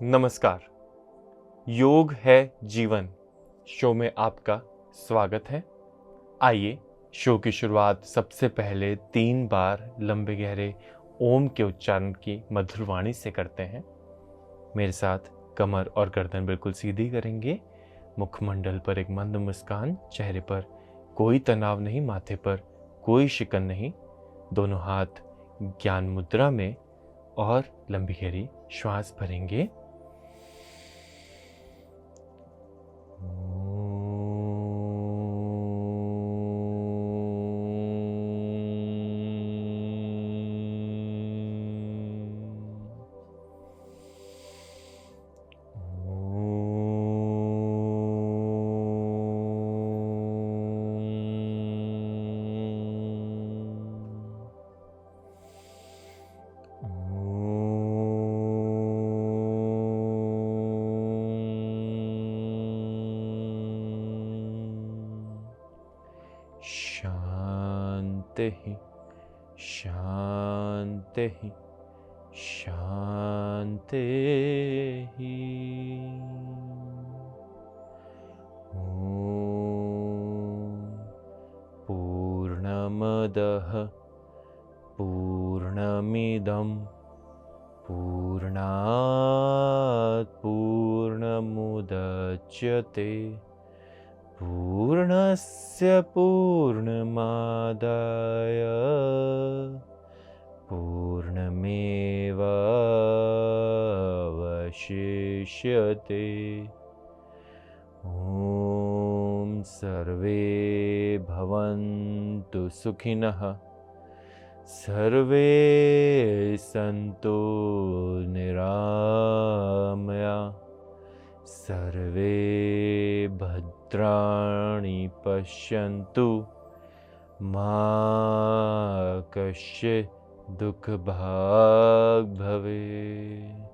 नमस्कार। योग है जीवन शो में आपका स्वागत है। आइए शो की शुरुआत सबसे पहले 3 बार लंबे गहरे ओम के उच्चारण की मधुर वाणी से करते हैं। मेरे साथ कमर और गर्दन बिल्कुल सीधी करेंगे। मुखमंडल पर एक मंद मुस्कान, चेहरे पर कोई तनाव नहीं, माथे पर कोई शिकन नहीं। दोनों हाथ ज्ञान मुद्रा में और लंबी गहरी श्वास भरेंगे। शांति शांति शांति। ओम पूर्णमदः पूर्णमिदं पूर्णात् पूर्णमुदच्यते पूर्णस्य पूर्णमादाय पूर्णमेवावशिष्यते। ॐ सर्वे भवन्तु सुखिनः, सर्वे सन्तु निरामया, सर्वे भद्राणि पश्यन्तु, मा कश्चित् दुःखभाग् भवेत्।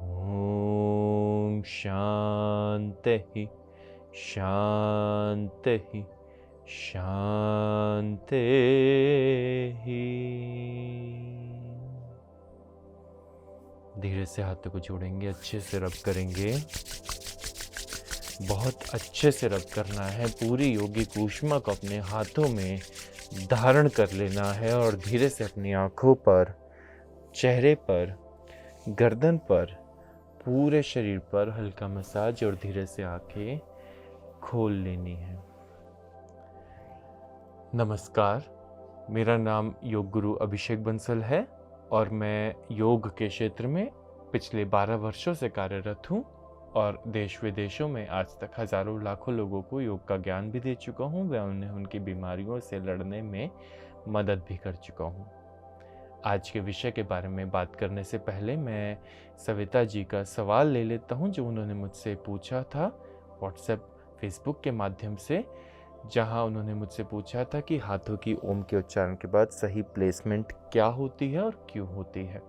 ॐ शान्तिः शान्तिः शान्तिः। धीरे से हाथों को जोड़ेंगे, अच्छे से रब करेंगे, बहुत अच्छे से रब करना है। पूरी योगिक ऊष्मा को अपने हाथों में धारण कर लेना है और धीरे से अपनी आँखों पर, चेहरे पर, गर्दन पर, पूरे शरीर पर हल्का मसाज और धीरे से आंखें खोल लेनी है। नमस्कार, मेरा नाम योग गुरु अभिषेक बंसल है और मैं योग के क्षेत्र में पिछले 12 वर्षों से कार्यरत हूँ और देश विदेशों में आज तक हज़ारों लाखों लोगों को योग का ज्ञान भी दे चुका हूँ। वह उन्हें उनकी बीमारियों से लड़ने में मदद भी कर चुका हूँ। आज के विषय के बारे में बात करने से पहले मैं सविता जी का सवाल ले लेता हूँ जो उन्होंने मुझसे पूछा था व्हाट्सएप, फेसबुक के माध्यम से, जहाँ उन्होंने मुझसे पूछा था कि हाथों की ओम के उच्चारण के बाद सही प्लेसमेंट क्या होती है और क्यों होती है।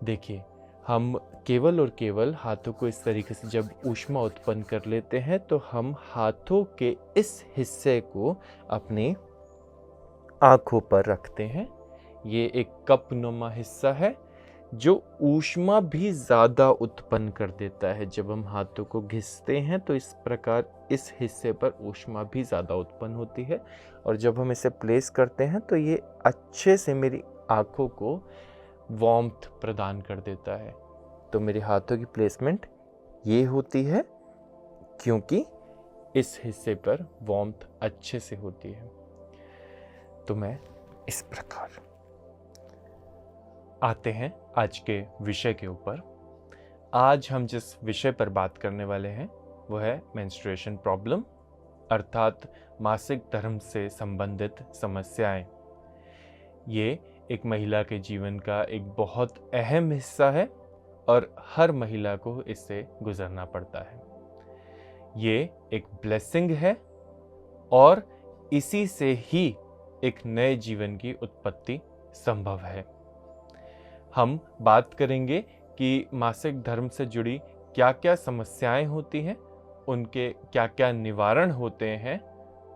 देखिए, हम केवल और केवल हाथों को इस तरीके से जब ऊष्मा उत्पन्न कर लेते हैं तो हम हाथों के इस हिस्से को अपनी आँखों पर रखते हैं। ये एक कप नुमा हिस्सा है जो ऊष्मा भी ज़्यादा उत्पन्न कर देता है। जब हम हाथों को घिसते हैं तो इस प्रकार इस हिस्से पर ऊष्मा भी ज़्यादा उत्पन्न होती है और जब हम इसे प्लेस करते हैं तो ये अच्छे से मेरी आँखों को वार्मथ प्रदान कर देता है। तो मेरे हाथों की प्लेसमेंट ये होती है क्योंकि इस हिस्से पर वार्मथ अच्छे से होती है। तो मैं इस प्रकार आते हैं आज के विषय के ऊपर। आज हम जिस विषय पर बात करने वाले हैं वो है मेंस्ट्रुएशन प्रॉब्लम, अर्थात मासिक धर्म से संबंधित समस्याएं। ये एक महिला के जीवन का एक बहुत अहम हिस्सा है और हर महिला को इससे गुजरना पड़ता है। ये एक ब्लेसिंग है और इसी से ही एक नए जीवन की उत्पत्ति संभव है। हम बात करेंगे कि मासिक धर्म से जुड़ी क्या क्या समस्याएं होती हैं, उनके क्या क्या निवारण होते हैं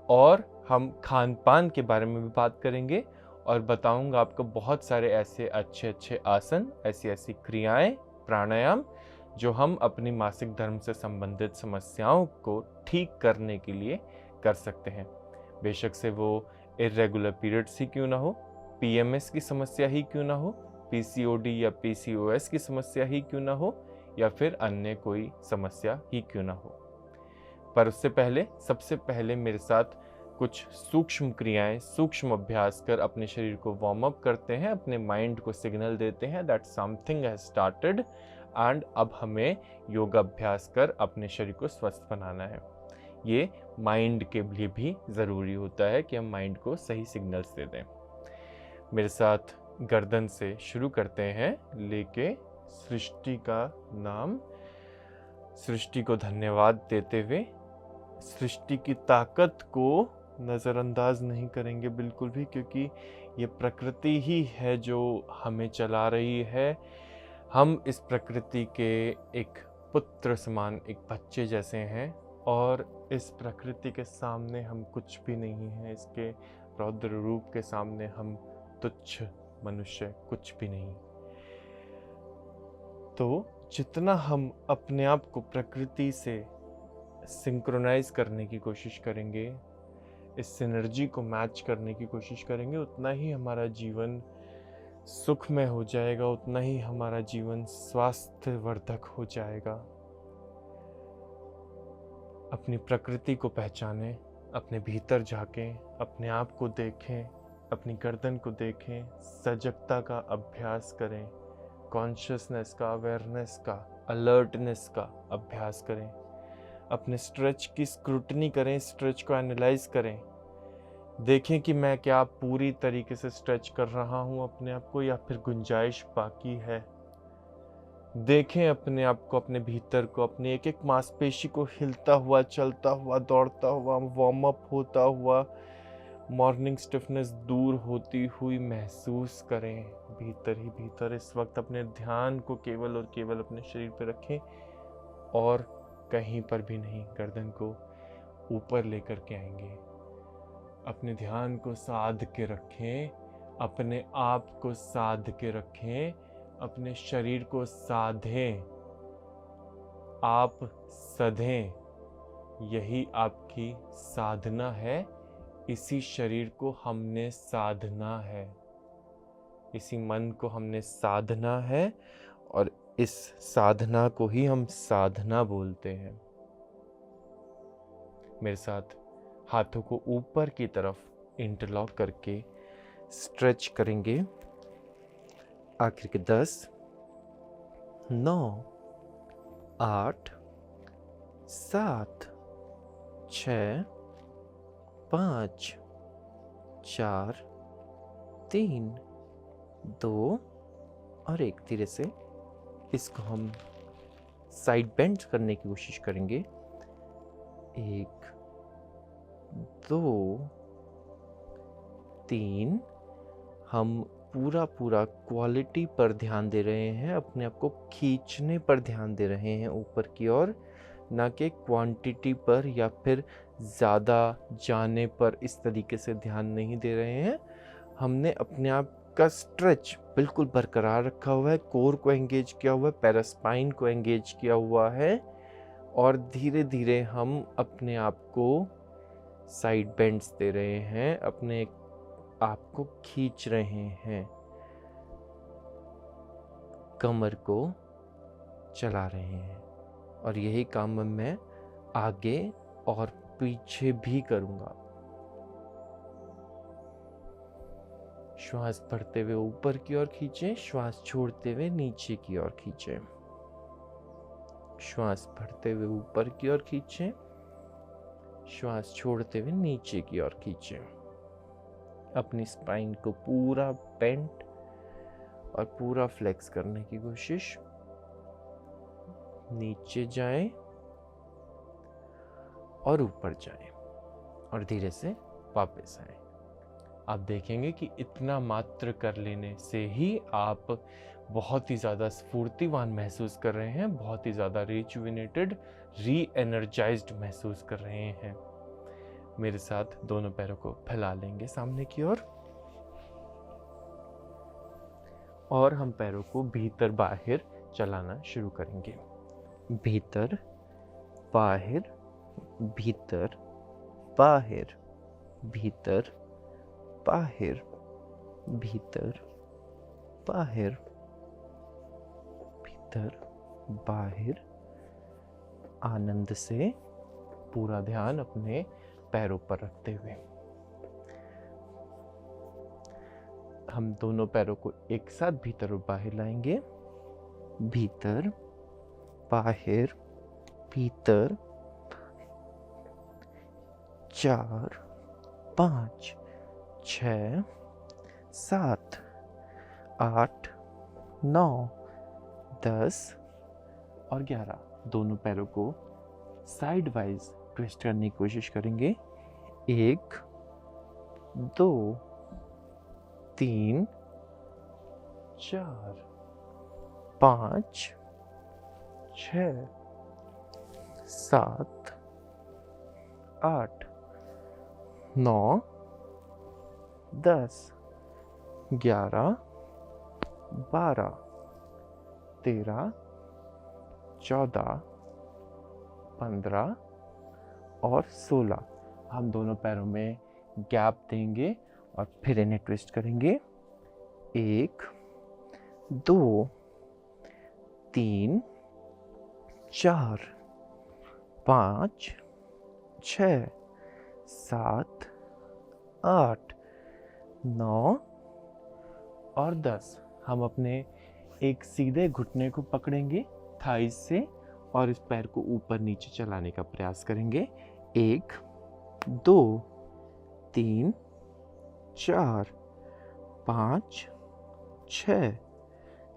और हम खान पान के बारे में भी बात करेंगे और बताऊंगा आपको बहुत सारे ऐसे अच्छे अच्छे आसन, ऐसी ऐसी क्रियाएं प्राणायाम, जो हम अपनी मासिक धर्म से संबंधित समस्याओं को ठीक करने के लिए कर सकते हैं। बेशक से वो इर्रेगुलर पीरियड्स ही क्यों ना हो, पीएमएस की समस्या ही क्यों ना हो, पीसीओडी या पीसीओएस की समस्या ही क्यों ना हो, या फिर अन्य कोई समस्या ही क्यों ना हो। पर उससे पहले, सबसे पहले मेरे साथ कुछ सूक्ष्म क्रियाएं, सूक्ष्म अभ्यास कर अपने शरीर को वार्म अप करते हैं, अपने माइंड को सिग्नल देते हैं that something has started and अब हमें योगा अभ्यास कर अपने शरीर को स्वस्थ बनाना है। ये माइंड के लिए भी ज़रूरी होता है कि हम माइंड को सही सिग्नल्स दे दें। मेरे साथ गर्दन से शुरू करते हैं, लेके सृष्टि का नाम, सृष्टि को धन्यवाद देते हुए, सृष्टि की ताकत को नज़रअंदाज नहीं करेंगे बिल्कुल भी, क्योंकि ये प्रकृति ही है जो हमें चला रही है। हम इस प्रकृति के एक पुत्र समान, एक बच्चे जैसे हैं, और इस प्रकृति के सामने हम कुछ भी नहीं हैं। इसके रौद्र रूप के सामने हम तुच्छ मनुष्य कुछ भी नहीं। तो जितना हम अपने आप को प्रकृति से सिंक्रोनाइज करने की कोशिश करेंगे, इस सिनर्जी को मैच करने की कोशिश करेंगे, उतना ही हमारा जीवन सुखमय हो जाएगा, उतना ही हमारा जीवन स्वास्थ्यवर्धक हो जाएगा। अपनी प्रकृति को पहचानें, अपने भीतर झांकें, अपने आप को देखें, अपनी गर्दन को देखें, सजगता का अभ्यास करें, कॉन्शियसनेस का, अवेयरनेस का, अलर्टनेस का अभ्यास करें। अपने स्ट्रेच की स्क्रूटनी करें, स्ट्रेच को एनालाइज करें, देखें कि मैं क्या पूरी तरीके से स्ट्रेच कर रहा हूँ अपने आप को, या फिर गुंजाइश बाकी है। देखें अपने आप को, अपने भीतर को, अपने एक एक मांसपेशी को हिलता हुआ, चलता हुआ, दौड़ता हुआ, वार्म अप होता हुआ, मॉर्निंग स्टिफनेस दूर होती हुई महसूस करें भीतर ही भीतर। इस वक्त अपने ध्यान को केवल और केवल अपने शरीर पर रखें और कहीं पर भी नहीं। गर्दन को ऊपर लेकर के आएंगे, अपने ध्यान को साध के रखें, अपने आप को साध के रखें, अपने शरीर को साधें, आप सधें। यही आपकी साधना है। इसी शरीर को हमने साधना है, इसी मन को हमने साधना है, और इस साधना को ही हम साधना बोलते हैं। मेरे साथ हाथों को ऊपर की तरफ इंटरलॉक करके स्ट्रेच करेंगे। आखिर के 10, 9, 8, 7, 6, 5, 4, 3, 2 और 1। धीरे से इसको हम साइड बेंड करने की कोशिश करेंगे। 1, 2, 3। हम पूरा क्वालिटी पर ध्यान दे रहे हैं, अपने आप को खींचने पर ध्यान दे रहे हैं ऊपर की ओर, ना कि क्वांटिटी पर या फिर ज़्यादा जाने पर इस तरीके से ध्यान नहीं दे रहे हैं। हमने अपने आप का स्ट्रेच बिल्कुल बरकरार रखा हुआ है, कोर को एंगेज किया हुआ है, पैरास्पाइन को एंगेज किया हुआ है, और धीरे धीरे हम अपने आप को साइड बेंड्स दे रहे हैं, अपने आप को खींच रहे हैं, कमर को चला रहे हैं। और यही काम मैं आगे और पीछे भी करूंगा। श्वास भरते हुए ऊपर की ओर खींचें, श्वास छोड़ते हुए नीचे की ओर खींचें। श्वास भरते हुए ऊपर की ओर खींचें, श्वास छोड़ते हुए नीचे की ओर खींचें। अपनी स्पाइन को पूरा बेंट और पूरा फ्लेक्स करने की कोशिश। नीचे जाएं और ऊपर जाएं और धीरे से वापस आएं। आप देखेंगे कि इतना मात्र कर लेने से ही आप बहुत ही ज़्यादा स्फूर्तिवान महसूस कर रहे हैं, बहुत ही ज़्यादा रिजुविनेटेड, री एनर्जाइज्ड महसूस कर रहे हैं। मेरे साथ दोनों पैरों को फैला लेंगे सामने की ओर, और हम पैरों को भीतर बाहर चलाना शुरू करेंगे। भीतर बाहर, भीतर बाहर, भीतर बाहर, भीतर बाहर, भीतर बाहर। आनंद से पूरा ध्यान अपने पैरों पर रखते हुए हम दोनों पैरों को एक साथ भीतर और बाहर लाएंगे। भीतर बाहर, भीतर 4 5 6 7 8 9 10 और 11। दोनों पैरों को साइड वाइज ट्विस्ट करने की कोशिश करेंगे। 1 2 3 4 5 6 7 8 9 10 11 12 13 14 15 और 16। हम दोनों पैरों में गैप देंगे और फिर इन्हें ट्विस्ट करेंगे। 1 2 3 4 5 6 7 8 9 और 10। हम अपने एक सीधे घुटने को पकड़ेंगे थाइज से और इस पैर को ऊपर नीचे चलाने का प्रयास करेंगे। 1 2 3 4 5 6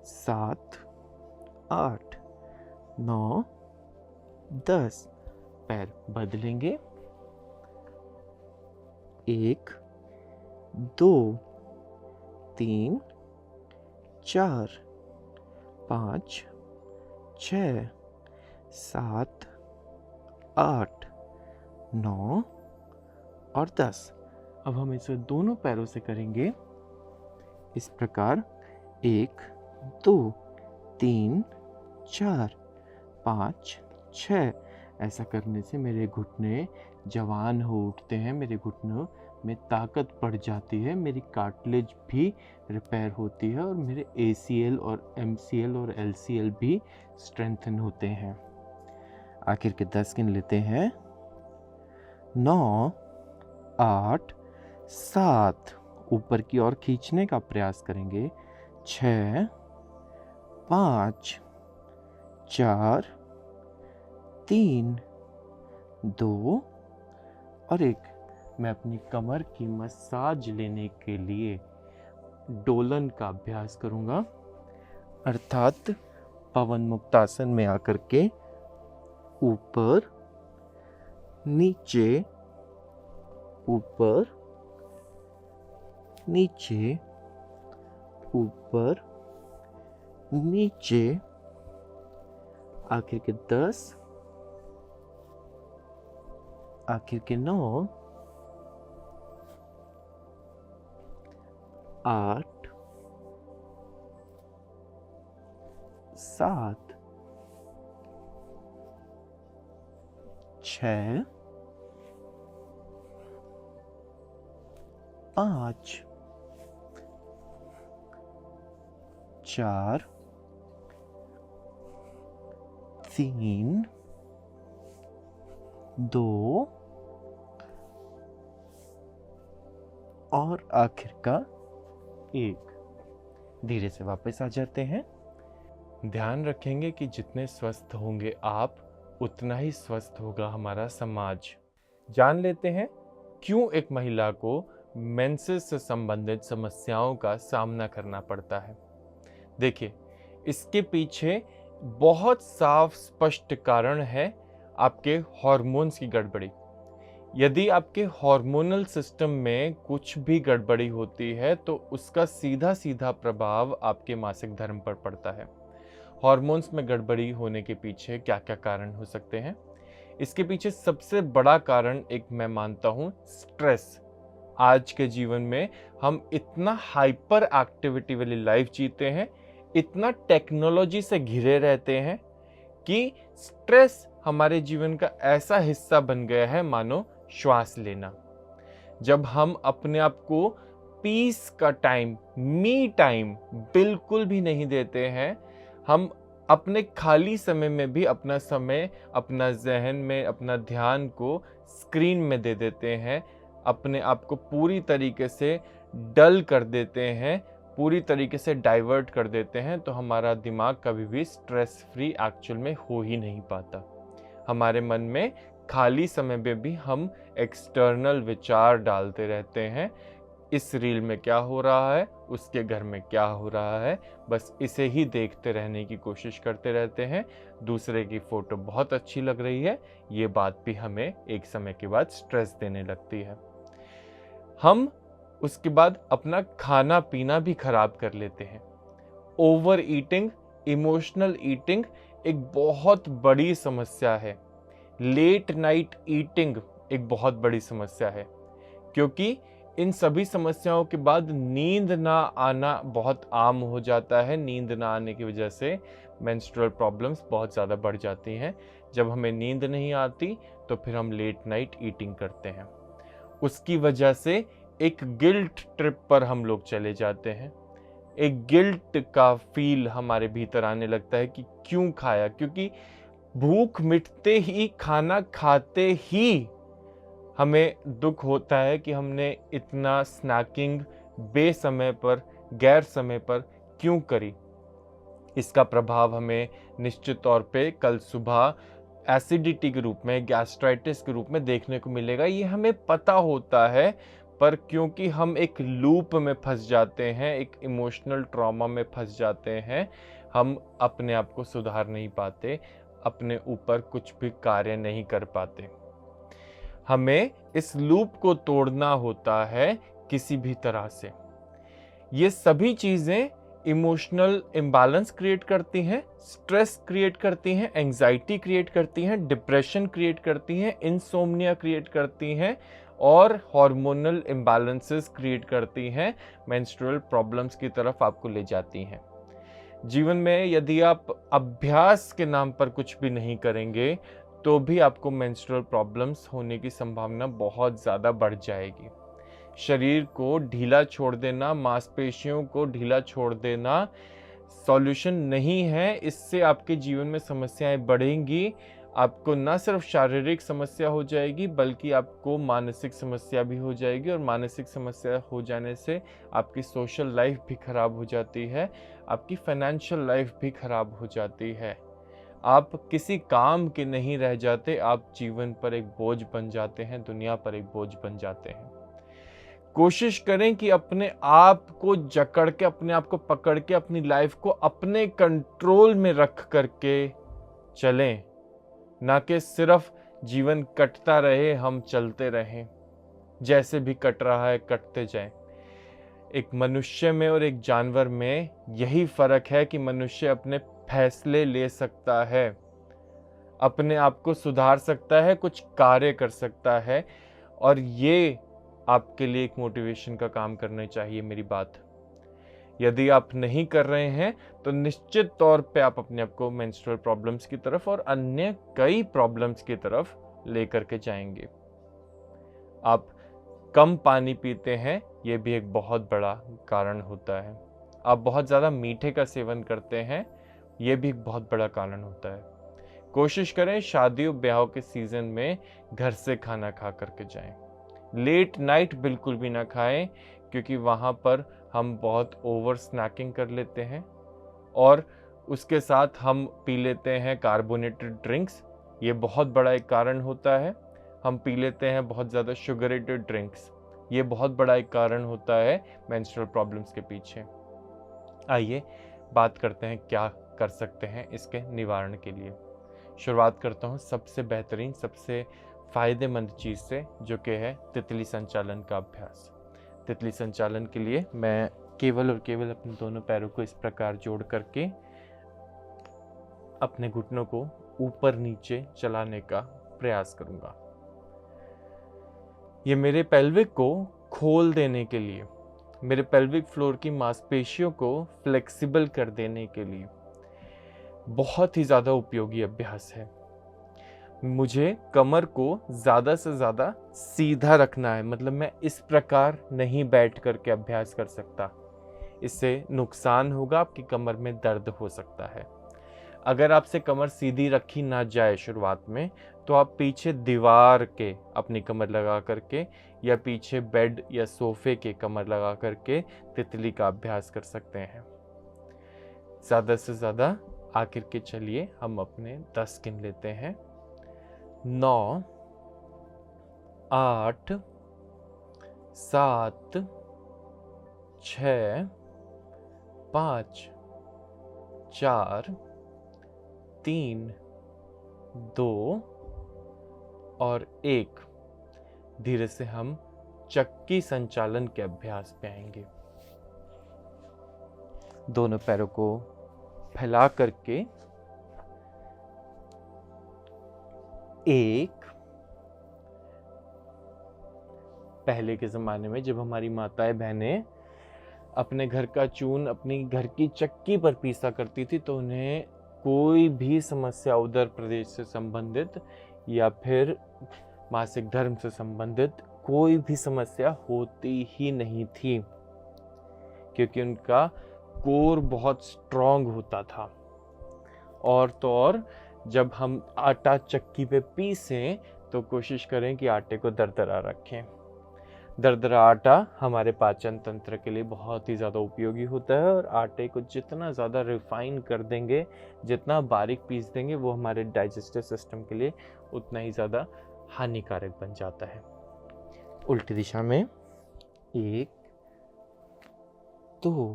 7 8 9 10। पैर बदलेंगे। 1 2 3 4 5 6 7 8 9 और 10। अब हम इसे दोनों पैरों से करेंगे इस प्रकार। 1 2 3 4 5 6। ऐसा करने से मेरे घुटने जवान हो उठते हैं, मेरे घुटनों में ताकत बढ़ जाती है, मेरी कार्टिलेज भी रिपेयर होती है और मेरे ACL और MCL और LCL भी स्ट्रेंथन होते हैं। आखिर के 10 गिन लेते हैं। 9 8 7। ऊपर की ओर खींचने का प्रयास करेंगे। 6 5 4 3 2 और 1। मैं अपनी कमर की मसाज लेने के लिए डोलन का अभ्यास करूंगा, अर्थात पवन मुक्तासन में आकर के ऊपर नीचे ऊपर नीचे ऊपर नीचे। आखिर के 10, आखिर के 9 8 7 6 5 4 3 2 और आखिर का 1। धीरे से वापस आ जाते हैं। ध्यान रखेंगे कि जितने स्वस्थ होंगे आप, उतना ही स्वस्थ होगा हमारा समाज। जान लेते हैं क्यों एक महिला को मेंसेस से संबंधित समस्याओं का सामना करना पड़ता है। देखिए, इसके पीछे बहुत साफ स्पष्ट कारण है आपके हार्मोन्स की गड़बड़ी। यदि आपके हार्मोनल सिस्टम में कुछ भी गड़बड़ी होती है तो उसका सीधा सीधा प्रभाव आपके मासिक धर्म पर पड़ता है। हार्मोन्स में गड़बड़ी होने के पीछे क्या क्या कारण हो सकते हैं? इसके पीछे सबसे बड़ा कारण एक मैं मानता हूं स्ट्रेस। आज के जीवन में हम इतना हाइपर एक्टिविटी वाली लाइफ जीते हैं, इतना टेक्नोलॉजी से घिरे रहते हैं कि स्ट्रेस हमारे जीवन का ऐसा हिस्सा बन गया है मानो श्वास लेना। जब हम अपने आप को पीस का टाइम, मी टाइम बिल्कुल भी नहीं देते हैं, हम अपने खाली समय में भी अपना समय, अपना जहन में अपना ध्यान को स्क्रीन में दे देते हैं, अपने आप को पूरी तरीके से डल कर देते हैं, पूरी तरीके से डाइवर्ट कर देते हैं, तो हमारा दिमाग कभी भी स्ट्रेस फ्री एक्चुअल में हो ही नहीं पाता। हमारे मन में खाली समय में भी हम एक्सटर्नल विचार डालते रहते हैं, इस रील में क्या हो रहा है, उसके घर में क्या हो रहा है, बस इसे ही देखते रहने की कोशिश करते रहते हैं। दूसरे की फोटो बहुत अच्छी लग रही है, ये बात भी हमें एक समय के बाद स्ट्रेस देने लगती है। हम उसके बाद अपना खाना पीना भी खराब कर लेते हैं। ओवर ईटिंग, इमोशनल ईटिंग एक बहुत बड़ी समस्या है। लेट नाइट ईटिंग एक बहुत बड़ी समस्या है, क्योंकि इन सभी समस्याओं के बाद नींद ना आना बहुत आम हो जाता है। नींद ना आने की वजह से मेंस्ट्रुअल प्रॉब्लम्स बहुत ज़्यादा बढ़ जाती हैं। जब हमें नींद नहीं आती तो फिर हम लेट नाइट ईटिंग करते हैं। उसकी वजह से एक गिल्ट ट्रिप पर हम लोग चले जाते हैं। एक गिल्ट का फील हमारे भीतर आने लगता है कि क्यों खाया, क्योंकि भूख मिटते ही, खाना खाते ही हमें दुख होता है कि हमने इतना स्नैकिंग बेसमय पर, गैर समय पर क्यों करी। इसका प्रभाव हमें निश्चित तौर पे कल सुबह एसिडिटी के रूप में, गैस्ट्राइटिस के रूप में देखने को मिलेगा। ये हमें पता होता है, पर क्योंकि हम एक लूप में फंस जाते हैं, एक इमोशनल ट्रॉमा में फंस जाते हैं, हम अपने आप को सुधार नहीं पाते, अपने ऊपर कुछ भी कार्य नहीं कर पाते। हमें इस लूप को तोड़ना होता है किसी भी तरह से। ये सभी चीज़ें इमोशनल इम्बैलेंस क्रिएट करती हैं, स्ट्रेस क्रिएट करती हैं, एंजाइटी क्रिएट करती हैं, डिप्रेशन क्रिएट करती हैं, इंसोम्निया क्रिएट करती हैं और हार्मोनल इम्बैलेंसेस क्रिएट करती हैं, मेंस्ट्रुअल प्रॉब्लम्स की तरफ आपको ले जाती हैं। जीवन में यदि आप अभ्यास के नाम पर कुछ भी नहीं करेंगे तो भी आपको मेंस्ट्रुअल प्रॉब्लम्स होने की संभावना बहुत ज़्यादा बढ़ जाएगी। शरीर को ढीला छोड़ देना, मांसपेशियों को ढीला छोड़ देना सॉल्यूशन नहीं है। इससे आपके जीवन में समस्याएं बढ़ेंगी। आपको न सिर्फ शारीरिक समस्या हो जाएगी बल्कि आपको मानसिक समस्या भी हो जाएगी, और मानसिक समस्या हो जाने से आपकी सोशल लाइफ भी खराब हो जाती है, आपकी फाइनेंशियल लाइफ भी खराब हो जाती है। आप किसी काम के नहीं रह जाते, आप जीवन पर एक बोझ बन जाते हैं, दुनिया पर एक बोझ बन जाते हैं। कोशिश करें कि अपने आप को जकड़ के, अपने आप को पकड़ के, अपनी लाइफ को अपने कंट्रोल में रख करके चलें, ना कि सिर्फ जीवन कटता रहे, हम चलते रहें। जैसे भी कट रहा है कटते जाएं। एक मनुष्य में और एक जानवर में यही फर्क है कि मनुष्य अपने फैसले ले सकता है, अपने आप को सुधार सकता है, कुछ कार्य कर सकता है, और ये आपके लिए एक मोटिवेशन का काम करना चाहिए। मेरी बात, यदि आप नहीं कर रहे हैं तो निश्चित तौर पे आप अपने आप को मेंस्ट्रुअल प्रॉब्लम्स की तरफ और अन्य कई प्रॉब्लम्स की तरफ लेकर के जाएंगे। आप कम पानी पीते हैं, ये भी एक बहुत बड़ा कारण होता है। आप बहुत ज़्यादा मीठे का सेवन करते हैं, ये भी एक बहुत बड़ा कारण होता है। कोशिश करें शादियों ब्याहों के सीज़न में घर से खाना खा करके जाएं। लेट नाइट बिल्कुल भी ना खाएं, क्योंकि वहाँ पर हम बहुत ओवर स्नैकिंग कर लेते हैं और उसके साथ हम पी लेते हैं कार्बोनेटेड ड्रिंक्स। ये बहुत बड़ा एक कारण होता है। हम पी लेते हैं बहुत ज़्यादा शुगरेटेड ड्रिंक्स, ये बहुत बड़ा एक कारण होता है मेंस्ट्रुअल प्रॉब्लम्स के पीछे। आइए बात करते हैं क्या कर सकते हैं इसके निवारण के लिए। शुरुआत करता हूँ सबसे बेहतरीन, सबसे फ़ायदेमंद चीज़ से, जो कि है तितली संचालन का अभ्यास। तितली संचालन के लिए मैं केवल और केवल अपने दोनों पैरों को इस प्रकार जोड़ करके अपने घुटनों को ऊपर नीचे चलाने का प्रयास करूँगा। ये मेरे पेल्विक को खोल देने के लिए, मेरे पेल्विक फ्लोर की मांसपेशियों को फ्लेक्सिबल कर देने के लिए बहुत ही ज़्यादा उपयोगी अभ्यास है। मुझे कमर को ज़्यादा से ज़्यादा सीधा रखना है, मतलब मैं इस प्रकार नहीं बैठ करके अभ्यास कर सकता। इससे नुकसान होगा, आपकी कमर में दर्द हो सकता है। अगर आपसे कमर सीधी रखी ना जाए शुरुआत में, तो आप पीछे दीवार के अपनी कमर लगा करके या पीछे बेड या सोफे के कमर लगा करके तितली का अभ्यास कर सकते हैं। ज़्यादा से ज़्यादा आखिर के चलिए हम अपने 10 गिन लेते हैं। 9, 8, 7, 6, 5, 4, 3, 2 और 1। धीरे से हम चक्की संचालन के अभ्यास पे आएंगे। दोनों पैरों को फैला करके 1। पहले के ज़माने में जब हमारी माताएं बहनें अपने घर का चून अपनी घर की चक्की पर पीसा करती थी, तो उन्हें कोई भी समस्या उदर प्रदेश से संबंधित या फिर मासिक धर्म से संबंधित कोई भी समस्या होती ही नहीं थी, क्योंकि उनका कोर बहुत स्ट्रांग होता था। और तो और जब हम आटा चक्की पे पीसें तो कोशिश करें कि आटे को दरदरा रखें। दरदरा आटा हमारे पाचन तंत्र के लिए बहुत ही ज़्यादा उपयोगी होता है, और आटे को जितना ज़्यादा रिफाइन कर देंगे, जितना बारीक पीस देंगे, वो हमारे डाइजेस्टिव सिस्टम के लिए उतना ही ज़्यादा हानिकारक बन जाता है। उल्टी दिशा में 1, 2,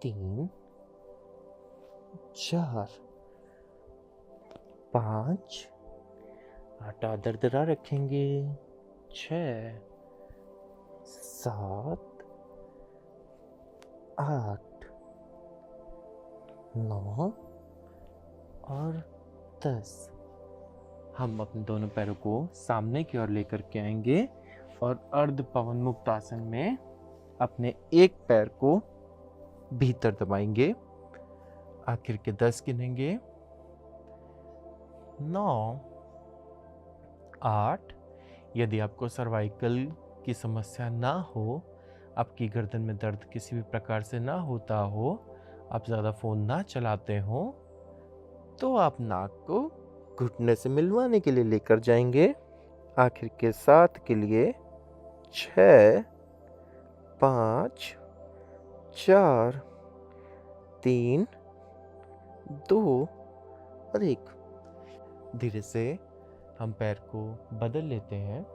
3, 4, 5, आटा दरदरा रखेंगे, 6, 7, 8, 9 और 10। हम अपने दोनों पैरों को सामने की ओर लेकर के आएंगे और अर्ध पवन मुक्त आसन में अपने एक पैर को भीतर दबाएंगे। आखिर के 10 गिनेंगे। 9, 8। यदि आपको सर्वाइकल की समस्या ना हो, आपकी गर्दन में दर्द किसी भी प्रकार से ना होता हो, आप ज़्यादा फ़ोन ना चलाते हो, तो आप नाक को घुटने से मिलवाने के लिए लेकर जाएंगे। आखिर के 7 के लिए 6, 5, 4, 3, 2 और 1। धीरे से हम पैर को बदल लेते हैं।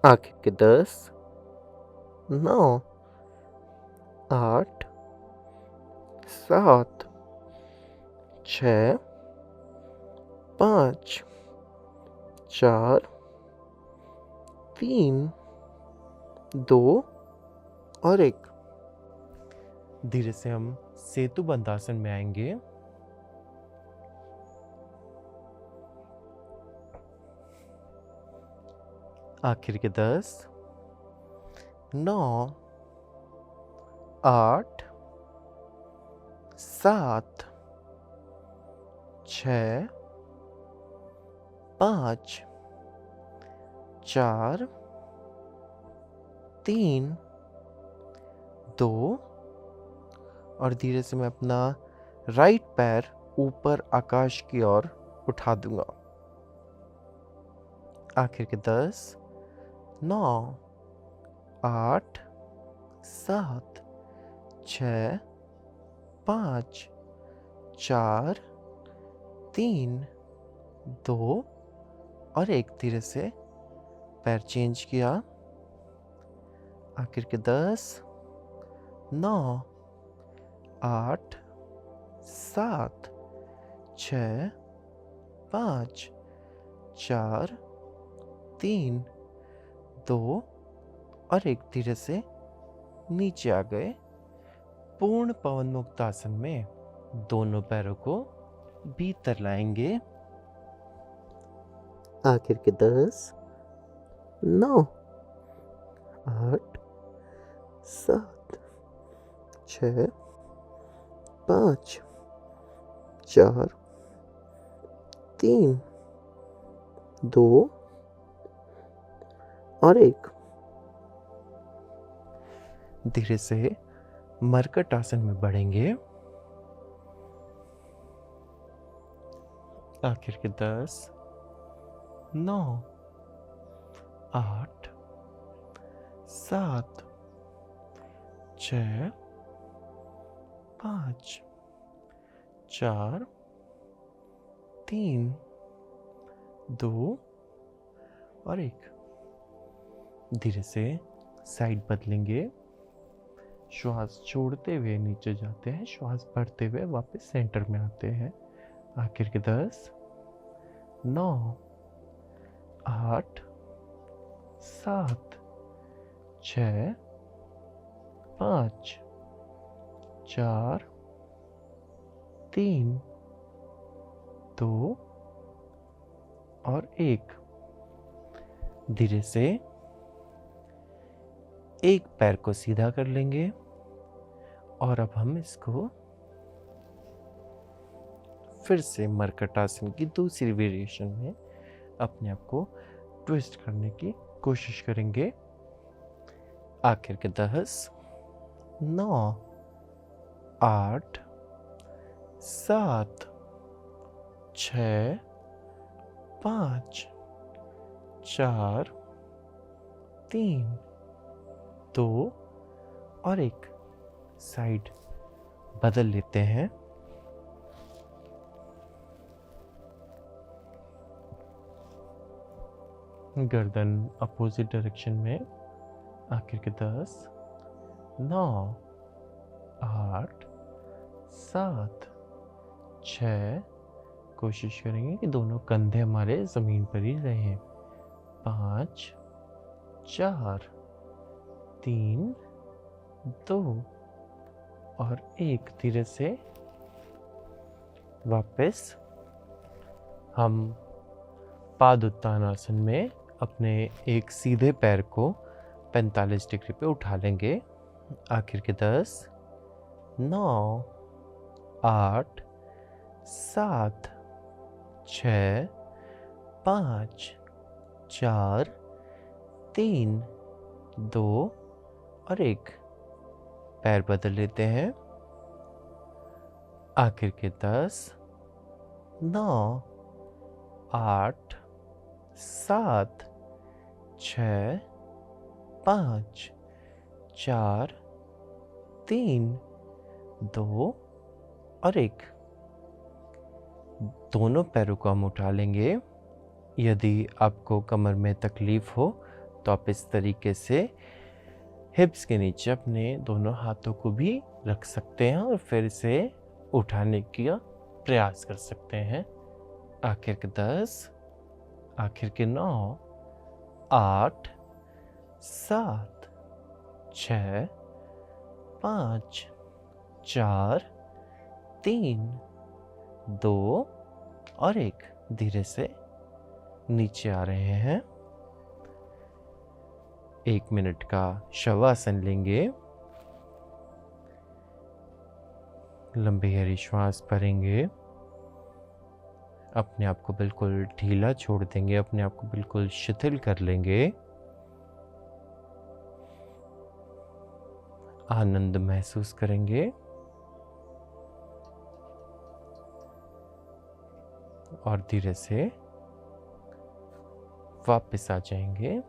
आखिर के 10, 9, 8, 7, 6, 5, 4, 3, 2 और 1। धीरे से हम सेतु बंधासन में आएंगे। आखिर के 10, 9, 8, 7, 6, 5, 4, 3, 2 और धीरे से मैं अपना राइट पैर ऊपर आकाश की ओर उठा दूंगा। आखिर के 10, 9, 8, 7, 6, 5, 4, 3, 2 और 1। धीरे से पैर चेंज किया। आखिर के 10, 9, 8, 7, 6, 5, 4, 3, 2 और 1। धीरे से नीचे आ गए। पूर्ण पवन मुक्त आसन में दोनों पैरों को भीतर लाएंगे। आखिर के 10, 9, 8, 7, 6, 5, 4, 3, 2 और 1। धीरे से मरकट आसन में बढ़ेंगे। आखिर के 10, 9, 8, 7, 6, 5, 4, 3, 2 और 1। धीरे से साइड बदलेंगे। श्वास छोड़ते हुए नीचे जाते हैं, श्वास भरते हुए वापस सेंटर में आते हैं। आखिर के 10, 9, 8, 7, 6, 5, 4, 3, 2 और 1। धीरे से एक पैर को सीधा कर लेंगे और अब हम इसको फिर से मरकट आसन की दूसरी वेरिएशन में अपने आप को ट्विस्ट करने की कोशिश करेंगे। आखिर के 10, 9, 8, 7, 6, 5, 4, 3, 2 और 1। साइड बदल लेते हैं। गर्दन अपोजिट डायरेक्शन में। आखिर के 10, 9, 8, 7, 6। कोशिश करेंगे कि दोनों कंधे हमारे ज़मीन पर ही रहें। 5, 4, 3, 2 और 1। धीरे से वापस हम पादोत्तान आसन में अपने एक सीधे पैर को 45 डिग्री पे उठा लेंगे। आखिर के 10, 9, 8, 7, 6, 5, 4, 3, 2 और 1। पैर बदल लेते हैं। आखिर के 10, 9, 8, 7, 6, 5, 4, 3, 2 और 1। दोनों पैरों को हम उठा लेंगे। यदि आपको कमर में तकलीफ हो तो आप इस तरीके से हिप्स के नीचे अपने दोनों हाथों को भी रख सकते हैं और फिर से उठाने का प्रयास कर सकते हैं। आखिर के 10, आखिर के 9, 8, 7, 6, 5, 4, 3, 2 और 1। धीरे से नीचे आ रहे हैं। 1 मिनट का शवासन लेंगे। लंबी गहरी श्वास भरेंगे। अपने आप को बिल्कुल ढीला छोड़ देंगे, अपने आप को बिल्कुल शिथिल कर लेंगे। आनंद महसूस करेंगे और धीरे से वापस आ जाएंगे।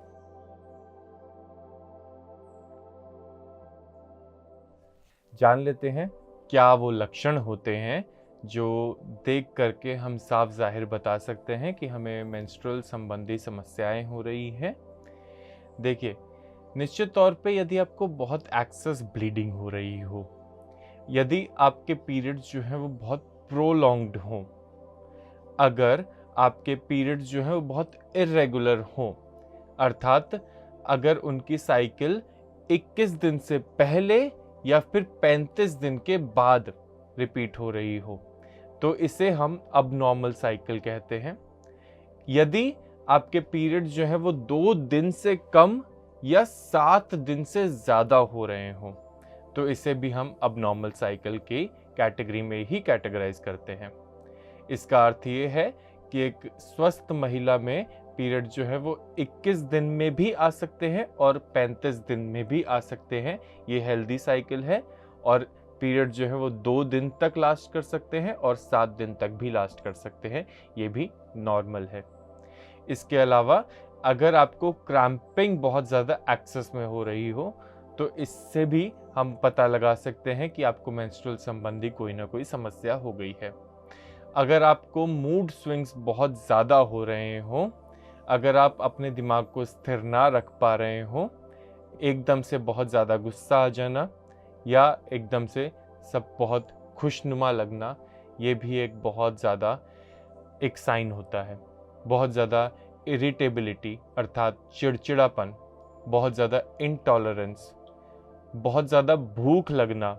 जान लेते हैं क्या वो लक्षण होते हैं जो देख करके हम साफ जाहिर बता सकते हैं कि हमें मेंस्ट्रुअल संबंधी समस्याएं हो रही हैं। देखिए, निश्चित तौर पे यदि आपको बहुत एक्सेस ब्लीडिंग हो रही हो, यदि आपके पीरियड्स जो हैं वो बहुत प्रोलॉन्ग्ड हों, अगर आपके पीरियड्स जो हैं वो बहुत इर्रेगुलर हों, अर्थात अगर उनकी साइकिल 21 दिन से पहले या फिर 35 दिन के बाद रिपीट हो रही हो, तो इसे हम अबनॉर्मल साइकिल कहते हैं। यदि आपके पीरियड जो है वो 2 दिन से कम या 7 दिन से ज़्यादा हो रहे हों, तो इसे भी हम अबनॉर्मल साइकिल की कैटेगरी में ही कैटेगराइज करते हैं। इसका अर्थ ये है कि एक स्वस्थ महिला में पीरियड जो है वो 21 दिन में भी आ सकते हैं और 35 दिन में भी आ सकते हैं। ये हेल्दी साइकिल है। और पीरियड जो है वो 2 दिन तक लास्ट कर सकते हैं और 7 दिन तक भी लास्ट कर सकते हैं। ये भी नॉर्मल है। इसके अलावा अगर आपको क्रैम्पिंग बहुत ज़्यादा एक्सेस में हो रही हो, तो इससे भी हम पता लगा सकते हैं कि आपको मेंस्ट्रुअल संबंधी कोई ना कोई समस्या हो गई है। अगर आपको मूड स्विंग्स बहुत ज़्यादा हो रहे हों, अगर आप अपने दिमाग को स्थिर ना रख पा रहे हों, एकदम से बहुत ज़्यादा गुस्सा आ जाना या एकदम से सब बहुत खुशनुमा लगना, ये भी एक बहुत ज़्यादा एक साइन होता है। बहुत ज़्यादा इरिटेबिलिटी अर्थात चिड़चिड़ापन, बहुत ज़्यादा इंटॉलरेंस, बहुत ज़्यादा भूख लगना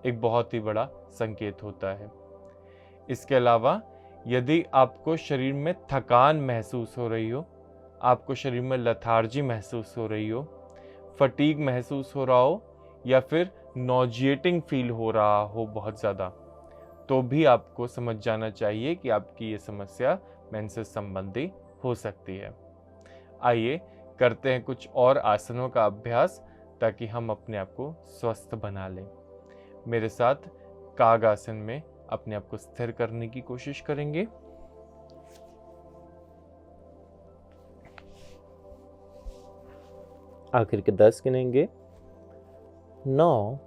एक बहुत ही बड़ा संकेत होता है। इसके अलावा यदि आपको शरीर में थकान महसूस हो रही हो, आपको शरीर में लेथार्जी महसूस हो रही हो, फटीग महसूस हो रहा हो या फिर नॉजिएटिंग फील हो रहा हो बहुत ज़्यादा, तो भी आपको समझ जाना चाहिए कि आपकी ये समस्या मेंसेस संबंधी हो सकती है। आइए करते हैं कुछ और आसनों का अभ्यास ताकि हम अपने आप को स्वस्थ बना लें। मेरे साथ काग आसन में अपने आप को स्थिर करने की कोशिश करेंगे। आखिर के 10 गिनेंगे। 9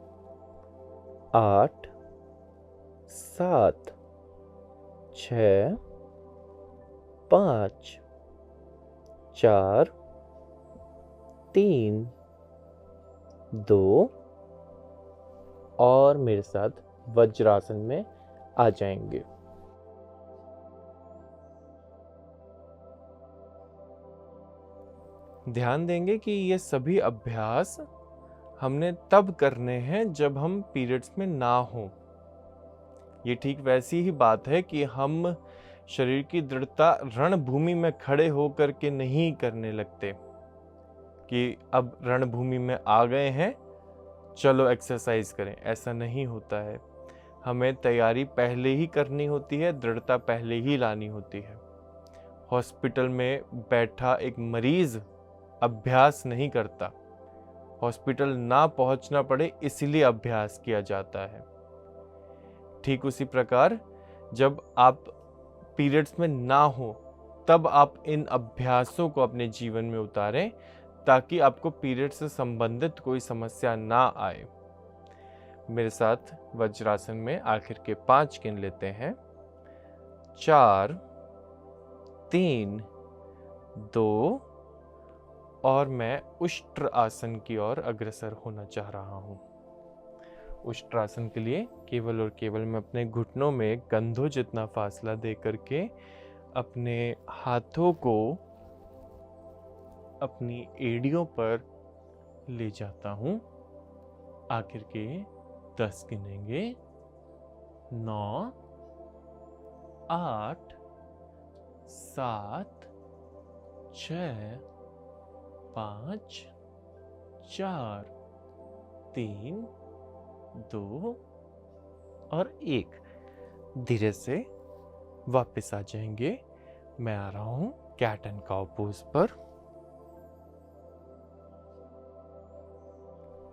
8 7 6 5 4 3 2 और मेरे साथ वज्रासन में आ जाएंगे। ध्यान देंगे कि ये सभी अभ्यास हमने तब करने हैं जब हम पीरियड्स में ना हो। ये ठीक वैसी ही बात है कि हम शरीर की दृढ़ता रणभूमि में खड़े होकर के नहीं करने लगते कि अब रणभूमि में आ गए हैं, चलो एक्सरसाइज करें। ऐसा नहीं होता है। हमें तैयारी पहले ही करनी होती है, दृढ़ता पहले ही लानी होती है। हॉस्पिटल में बैठा एक मरीज अभ्यास नहीं करता। हॉस्पिटल ना पहुंचना पड़े इसलिए अभ्यास किया जाता है। ठीक उसी प्रकार जब आप पीरियड्स में ना हो तब आप इन अभ्यासों को अपने जीवन में उतारें ताकि आपको पीरियड से संबंधित कोई समस्या ना आए। मेरे साथ वज्रासन में आखिर के 5 गिन लेते हैं। 4 3 2 और मैं उष्ट्र आसन की ओर अग्रसर होना चाह रहा हूँ। उष्ट्र आसन के लिए केवल और केवल मैं अपने घुटनों में कंधों जितना फासला दे करके अपने हाथों को अपनी एड़ियों पर ले जाता हूँ। आखिर के 10 गिनेंगे। 9 8 7 6 5 4 3 2 और 1। धीरे से वापस आ जाएंगे। मैं आ रहा हूं कैट एंड काउ पोज पर।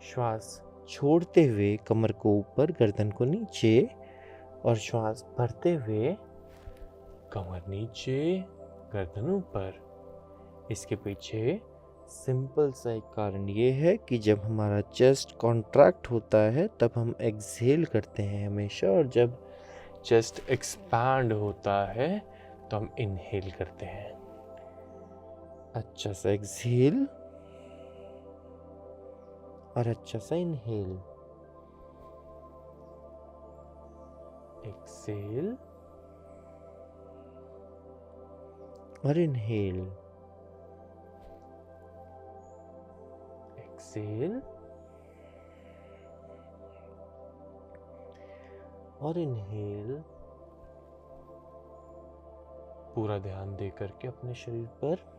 श्वास छोड़ते हुए कमर को ऊपर, गर्दन को नीचे, और श्वास भरते हुए कमर नीचे, गर्दन ऊपर। इसके पीछे सिंपल सा एक कारण ये है कि जब हमारा चेस्ट कॉन्ट्रैक्ट होता है तब हम एक्सहेल करते हैं हमेशा, और जब चेस्ट एक्सपैंड होता है तो हम इनहेल करते हैं। अच्छा सा एक्सहेल और अच्छा सा इनहेल। एक्सेल और इनहेल। एक्सेल और इनहेल। पूरा ध्यान दे करके अपने शरीर पर।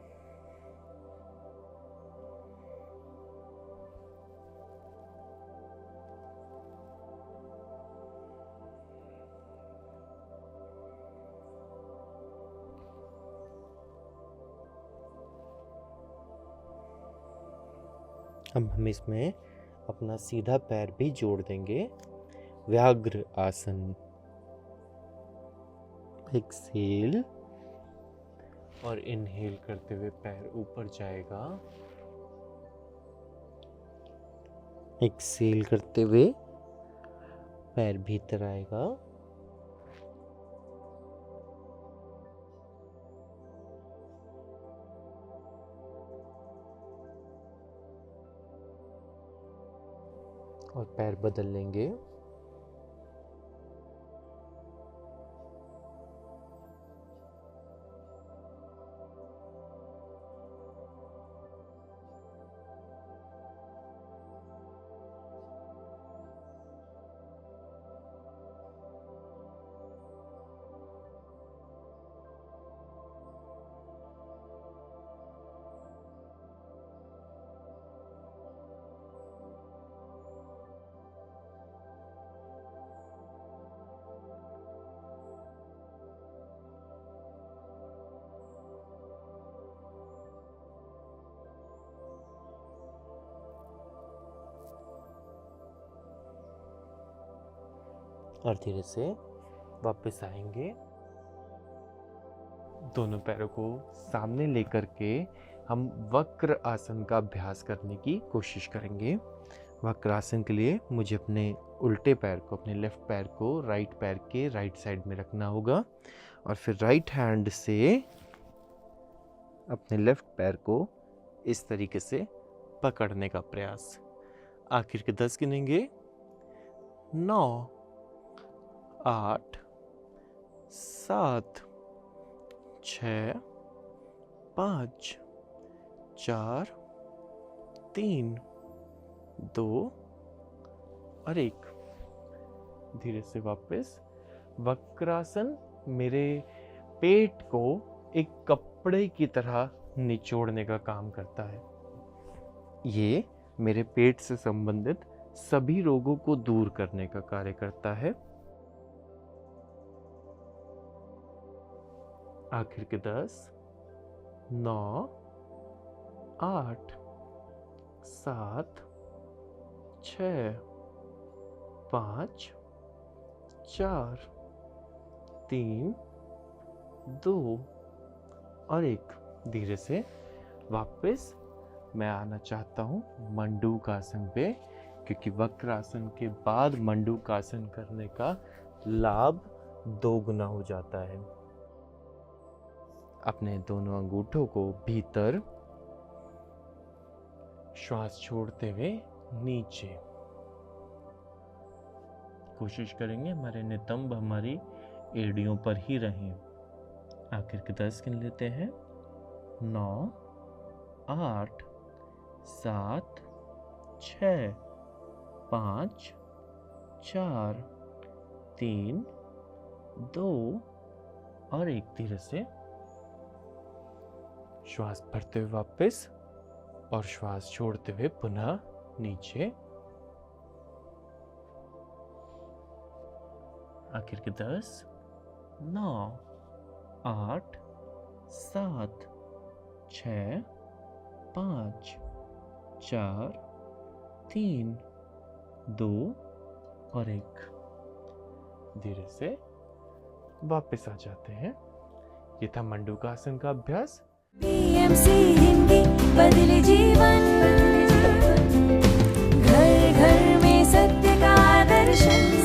अब हम इसमें अपना सीधा पैर भी जोड़ देंगे, व्याघ्र आसन। एक्सेल और इनहेल करते हुए पैर ऊपर जाएगा। एक्सेल करते हुए पैर भीतर आएगा। और पैर बदल लेंगे। और धीरे से वापस आएंगे। दोनों पैरों को सामने लेकर के हम वक्र आसन का अभ्यास करने की कोशिश करेंगे। वक्र आसन के लिए मुझे अपने उल्टे पैर को, अपने लेफ्ट पैर को राइट पैर के राइट साइड में रखना होगा और फिर राइट हैंड से अपने लेफ्ट पैर को इस तरीके से पकड़ने का प्रयास। आखिर के 10 गिनेंगे। 9, 8, 7, 6, 5, 4, 3, 2 और 1। धीरे से वापस। वक्रासन मेरे पेट को एक कपड़े की तरह निचोड़ने का काम करता है। ये मेरे पेट से संबंधित सभी रोगों को दूर करने का कार्य करता है। आखिर के 10, 9, 8, 7, 6, 5, 4, 3, 2 और 1। धीरे से वापस मैं आना चाहता हूँ मंडूकासन पे, क्योंकि वक्रासन के बाद मंडूकासन करने का लाभ 2 गुना हो जाता है। अपने दोनों अंगूठों को भीतर, श्वास छोड़ते हुए नीचे। कोशिश करेंगे हमारे नितंब हमारी एड़ियों पर ही रहें। आखिर के 10 गिन लेते हैं। 9, 8, 7, 6, 5, 4, 3, 2 और 1। धीरे से श्वास भरते हुए वापस और श्वास छोड़ते हुए पुनः नीचे। आखिर के 10, 9, 8, 7, 6, 5, 4, 3, 2 और 1। धीरे से वापस आ जाते हैं। ये था मंडूकासन का अभ्यास। PMC हिंदी बदले जीवन, घर घर में सत्य का दर्शन।